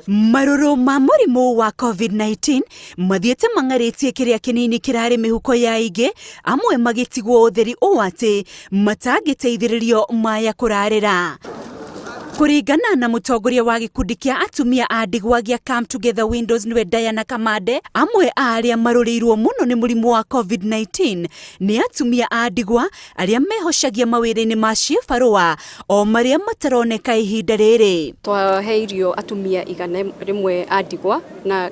Marũrũ ma mũrimũ wa COVID-19 mathiĩte mang'arĩtie kĩrĩa kĩnini kĩrarĩ mĩhuko ya aingĩ, amwe magĩtigwo ũtheri ũũ atĩ matangĩteithĩrĩrio maya kũrarĩra. Kũringana na mũtongoria wa gĩkundi kĩa atumia a ndigwa gĩa Come Together Windows nĩwe Diana Kamande, amwe a arĩa marũrĩirwo mũno nĩ mũrimũ wa COVID-19 nĩ atumia a ndigwa arĩa mehocagia mawĩra-inĩ ma ciĩbarũa o marĩa mataroneka ihinda rĩrĩ. Twaheirio atumia 100 a ndigwa na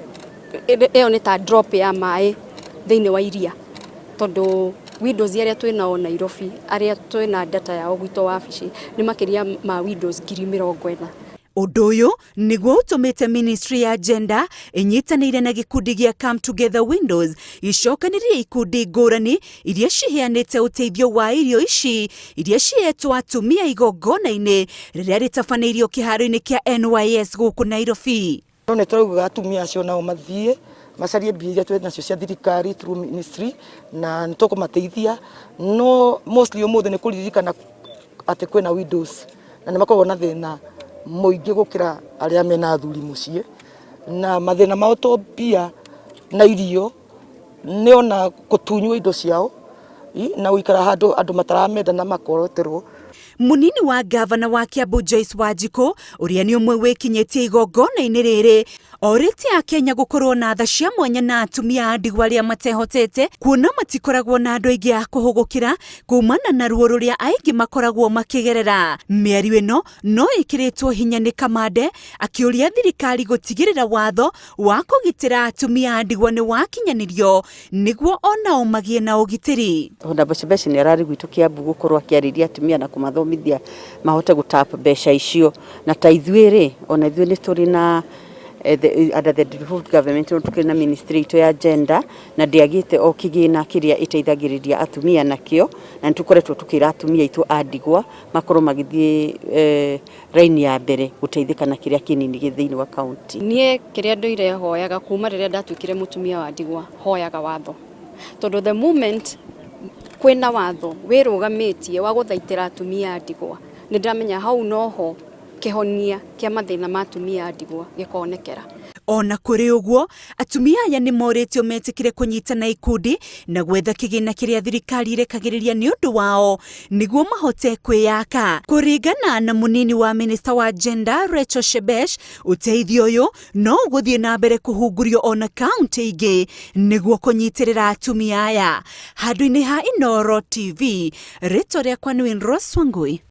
ĩyo nĩ ta drop ya maĩ thĩinĩ wa iria, tondũ Windows arĩa twĩnao Nairobi, arĩa twĩna data yao gwitũ wabici nĩ makĩria ma Windows 40,000. Ũndũ ũyũ nĩguo ũtũmĩte Ministry ya Gender ĩnyitanĩire na gĩkundi gĩa Come Together Windows icokanĩrie ikundi ngũrani iria ciheanĩte ũteithio wa irio ici iria cihetwo atumia igongona-inĩ rĩrĩa rĩtabanĩirio kĩharo-inĩ kĩa NYS gũkũ Nairobi. Nĩ tũrauga atumia acio nao mathiĩ macarie mbia iria twĩ nacio cia thirikari through ministry na nĩtũkũmateithia, no mostly ũmũthĩ nĩ kũririkana atĩ kwĩna Windows na nĩ makoragwo na thĩna mũingĩ gũkĩra arĩa mena athuri mũciĩ, na mathĩna mao to mbia na irio, nĩ ona gũtunywo indo ciao na gũikara handũ andũ mataramenda na makoroterwo. Munini wa gavana wa Kiambu Joyce Wanjiku ũrĩa nĩ ũmwe wĩkinyĩtie igongona-inĩ rĩrĩ orĩtie Akenya gũkorwo na tha cia mwanya na atumia a ndigwa arĩa matehotete, kuona matikoragwo na andũ aingĩ a kũhũgũkĩra kumana na ruo rũrĩa aingĩ makoragwo makĩgerera. Mĩario ĩno no ĩkĩrĩtwo hinya nĩ Kamande akĩũria thirikari gũtigĩrĩra watho wa kũgitĩra atumia a ndigwa nĩ wakinyanĩrio nĩguo onao magĩe na ũgitĩri. Honda Bacebeci nĩ arari gwitũ Kiambu gũkorwo akĩarĩria atumia na kũmathomithia mahote gũtap mbeca icio, na ta ithuĩ ona ithuĩ nĩ tũrĩ na under the devolved government tukĩrĩ na ministry itũ ya gender na ndĩagĩte o kĩgĩna kĩrĩa ĩteithagĩrĩria atumia nakĩo, na nĩtũkoretwo tukĩra atumia itũ a ndigwa makorwo magĩthiĩ raini ya mbere gũteithĩka na kĩrĩa kĩnini thĩinĩ wa county. Niĩ kĩrĩa ndũire hoyaga kuma rĩrĩa ndatuĩkire mũtumia wa ndigwa, hoyaga watho, tondũ the moment kwĩna watho wĩrũgamĩtie wa gũthaitĩra atumia a ndigwa, nĩ ndamenya hau noho kĩhonia kĩa mathĩna ma atumia a ndigwa gĩkonekera. Ona kũrĩ ũguo, atumia aya nĩ morĩtio metĩkĩre kũnyitana ikundi na gwetha kĩgĩna kĩrĩa thirikari ĩrekagĩrĩria nĩ ũndũ wao nĩguo mahote kwĩyaka. Kũringana na munini wa Minister wa Gender Rachel Shebesh, ũteithio ũyũ no ũgũthiĩ na mbere kũhungũrio ona kaunti ingĩ nĩguo kũnyitĩrĩra atumia aya. Handũ-inĩ ha Inooro TV, rĩtwa rĩakwa nĩ Rose Wangui.